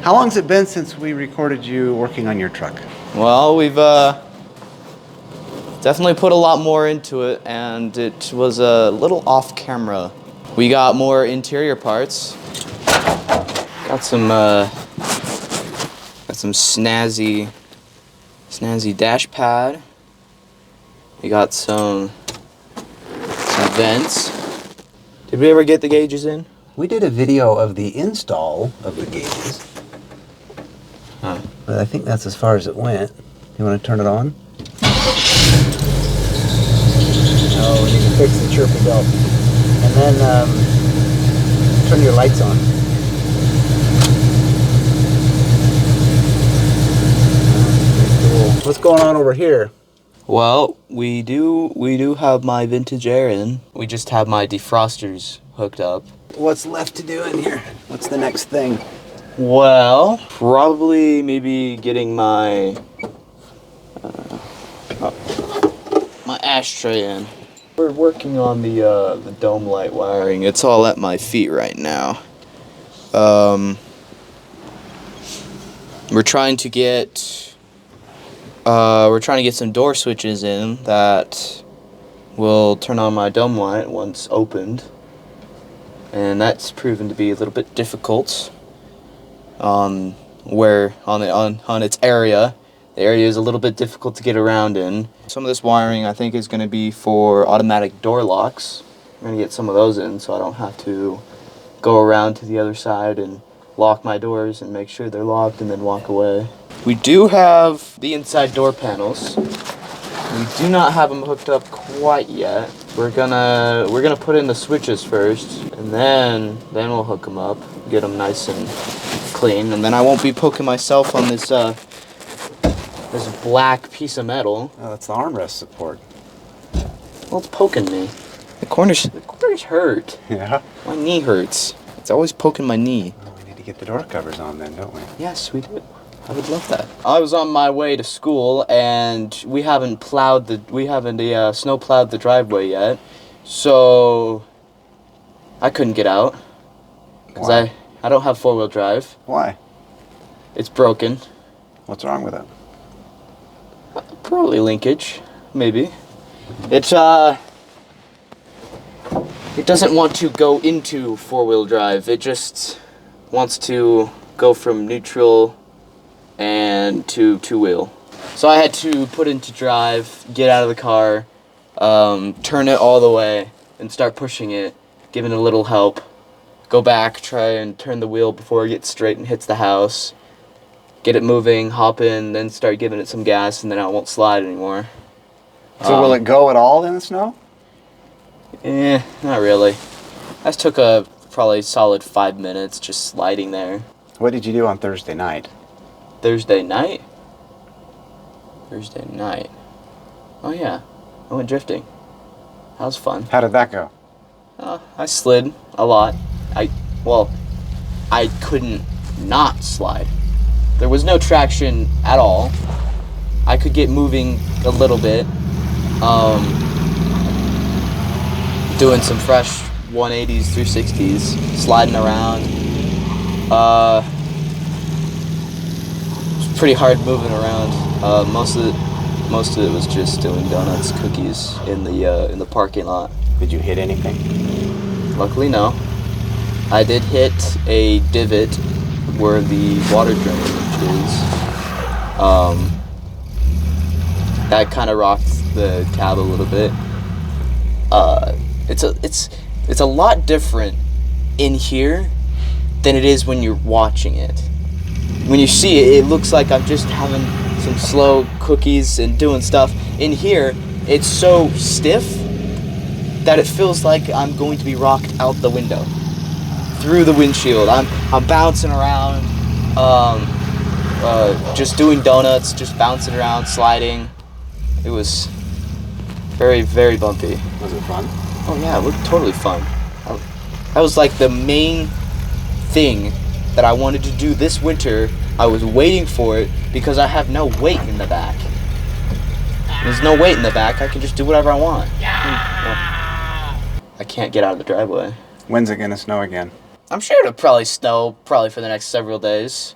How long's it been since we recorded you working on your truck? Well, we've definitely put a lot more into it, and it was a little off camera. We got more interior parts. Got some snazzy dash pad. We got some vents. Did we ever get the gauges in? We did a video of the install of the gauges. Huh. But I think that's as far as it went. You want to turn it on? Oh, we need to fix the chirpy belt. And then turn your lights on. Cool. What's going on over here? Well, we do have my vintage air in. We just have my defrosters hooked up. What's left to do in here? What's the next thing? Well, probably maybe getting my my ashtray in. We're working on the dome light wiring. It's all at my feet right now. We're trying to get some door switches in that will turn on my dome light once opened, and that's proven to be a little bit difficult. On its area. The area is a little bit difficult to get around in. Some of this wiring I think is going to be for automatic door locks. I'm going to get some of those in so I don't have to go around to the other side and lock my doors and make sure they're locked and then walk away. We do have the inside door panels. We do not have them hooked up quite yet. We're gonna put in the switches first, and then we'll hook them up, get them nice and clean, and then I won't be poking myself on this this black piece of metal. Oh, that's the armrest support. Well, it's poking me. The corners hurt. Yeah? My knee hurts. It's always poking my knee. Well, we need to get the door covers on then, don't we? Yes, we do. I would love that. I was on my way to school, and we haven't snow plowed the driveway yet, so I couldn't get out because I don't have 4-wheel drive. Why? It's broken. What's wrong with it? Probably linkage, maybe. It doesn't want to go into 4-wheel drive. It just wants to go from neutral and to 2-wheel. So I had to put into drive, get out of the car, turn it all the way, and start pushing it, giving it a little help. Go back, try and turn the wheel before it gets straight and hits the house. Get it moving, hop in, then start giving it some gas, and then it won't slide anymore. So will it go at all in the snow? Not really. That took a probably solid 5 minutes just sliding there. What did you do on Thursday night? Thursday night? Thursday night. Oh yeah, I went drifting. That was fun. How did that go? I slid a lot. I couldn't not slide. There was no traction at all. I could get moving a little bit. Doing some fresh 180s, 360s, sliding around. It's pretty hard moving around. Most of it was just doing donuts, cookies in the parking lot. Did you hit anything? Luckily, no. I did hit a divot where the water drainage is. That kind of rocked the cab a little bit. It's a lot different in here than it is when you're watching it. When you see it, it looks like I'm just having some slow cookies and doing stuff. In here, it's so stiff that it feels like I'm going to be rocked out the window, through the windshield. I'm bouncing around, just doing donuts, just bouncing around, sliding. It was very, very bumpy. Was it fun? Oh yeah, it was totally fun. That was like the main thing that I wanted to do this winter. I was waiting for it because I have no weight in the back. There's no weight in the back. I can just do whatever I want. I can't get out of the driveway. When's it gonna snow again? I'm sure it'll probably snow for the next several days.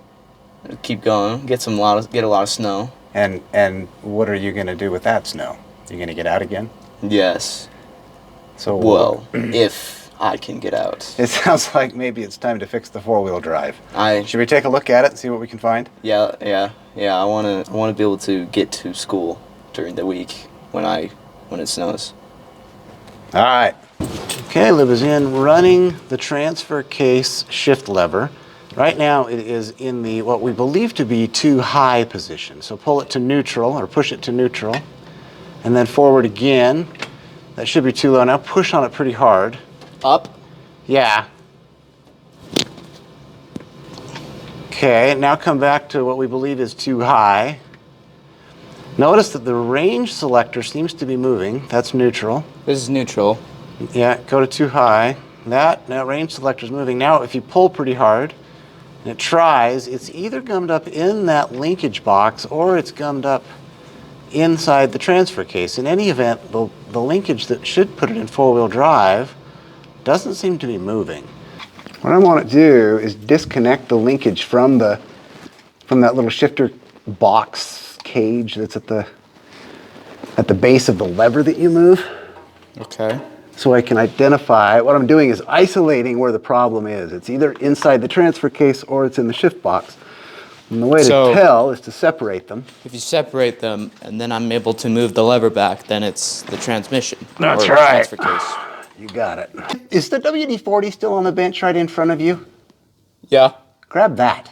Keep going. Get a lot of snow. And what are you going to do with that snow? You going to get out again? Yes. So Well, if I can get out. it sounds like maybe it's time to fix the four-wheel drive. I Should we take a look at it and see what we can find? Yeah. I wanna be able to get to school during the week when it snows. All right. Caleb is in running the transfer case shift lever. Right now it is in the what we believe to be too high position. So pull it to neutral or push it to neutral and then forward again. That should be too low. Now push on it pretty hard. Up. Yeah. Okay, now come back to what we believe is too high. Notice that the range selector seems to be moving. That's neutral. This is neutral. Yeah, go to too high. That range selector is moving. Now, if you pull pretty hard and it tries, it's either gummed up in that linkage box or it's gummed up inside the transfer case. In any event, the linkage that should put it in four-wheel drive doesn't seem to be moving. What I want to do is disconnect the linkage from that little shifter box cage that's at the base of the lever that you move. Okay. So I can identify, what I'm doing is isolating where the problem is. It's either inside the transfer case or it's in the shift box. And the way to tell is to separate them. If you separate them and then I'm able to move the lever back, then it's the transmission. That's or right. Transfer case. You got it. Is the WD-40 still on the bench right in front of you? Yeah. Grab that.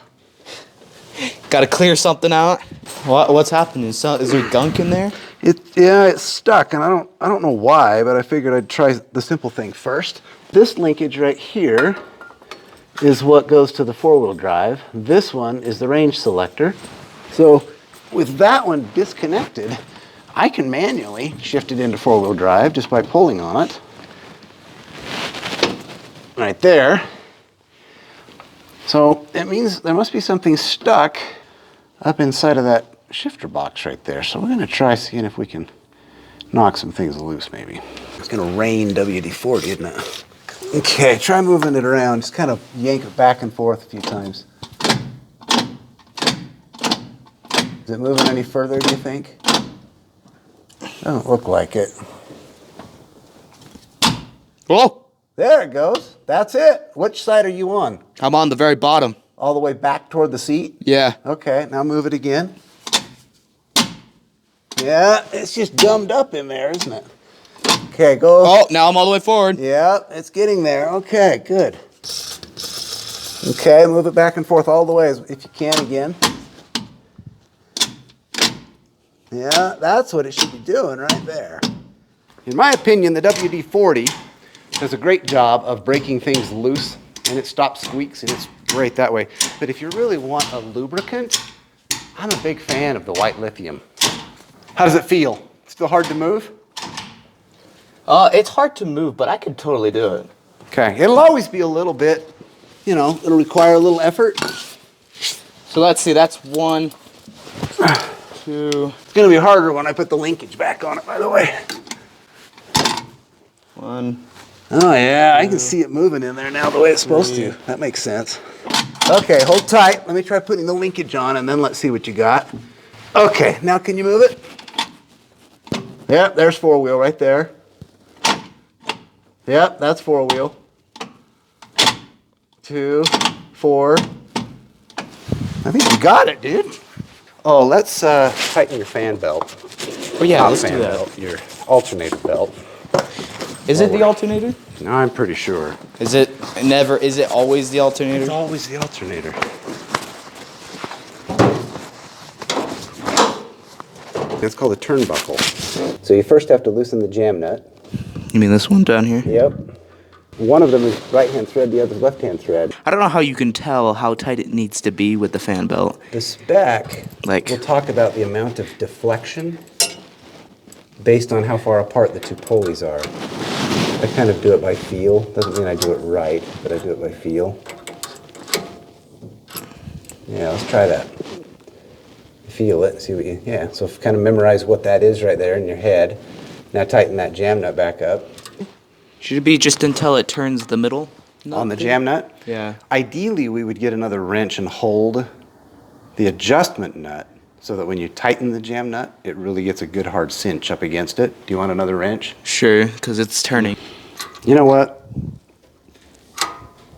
Got to clear something out. What's happening? Is there gunk in there? Yeah, it's stuck, and I don't know why, but I figured I'd try the simple thing first. This linkage right here is what goes to the four-wheel drive. This one is the range selector. So with that one disconnected, I can manually shift it into four-wheel drive just by pulling on it. Right there. So it means there must be something stuck up inside of that shifter box right there. So we're going to try seeing if we can knock some things loose maybe. It's going to rain WD-40, isn't it? Okay, try moving it around. Just kind of yank it back and forth a few times. Is it moving any further, do you think? Doesn't look like it. Whoa! There it goes. That's it. Which side are you on? I'm on the very bottom. All the way back toward the seat? Yeah. Okay, now move it again. Yeah, it's just gummed up in there, isn't it? Okay, go. Oh, now I'm all the way forward. Yeah, it's getting there. Okay, good. Okay, move it back and forth all the way if you can again. Yeah, that's what it should be doing right there. In my opinion, the WD-40 does a great job of breaking things loose, and it stops squeaks, and it's great that way. But if you really want a lubricant, I'm a big fan of the white lithium. How does it feel? Still hard to move? It's hard to move, but I could totally do it. Okay, it'll always be a little bit, it'll require a little effort. So let's see, that's 1, 2. It's gonna be harder when I put the linkage back on it, by the way. 1. Oh yeah, I can see it moving in there now the way it's supposed to. That makes sense. Okay, hold tight. Let me try putting the linkage on and then let's see what you got. Okay, now can you move it? Yep, there's four-wheel right there. Yep, that's four-wheel. 2, 4. I think you got it, dude. Oh, let's tighten your fan belt. Oh yeah, Not let's fan do that. belt, your alternator belt. Is it the alternator? No, I'm pretty sure. Is it always the alternator? It's always the alternator. It's called a turnbuckle. So you first have to loosen the jam nut. You mean this one down here? Yep. One of them is right-hand thread, the other is left-hand thread. I don't know how you can tell how tight it needs to be with the fan belt. The spec will talk about the amount of deflection based on how far apart the two pulleys are. I kind of do it by feel. Doesn't mean I do it right, but I do it by feel. Yeah, let's try that. Feel it, see what you, yeah, so kind of memorize what that is right there in your head. Now tighten that jam nut back up. Should it be just until it turns the middle? On the jam nut? Yeah. Ideally, we would get another wrench and hold the adjustment nut so that when you tighten the jam nut, it really gets a good hard cinch up against it. Do you want another wrench? Sure, because it's turning. You know what?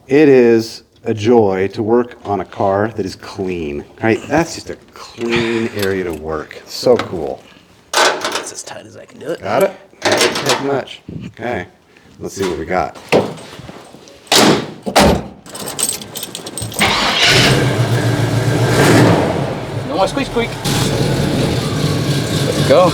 It is a joy to work on a car that is clean, right? That's just a clean area to work. So cool. It's as tight as I can do it. Got it? That doesn't take much. Okay. Let's see what we got. No more squeak squeak. Let's go.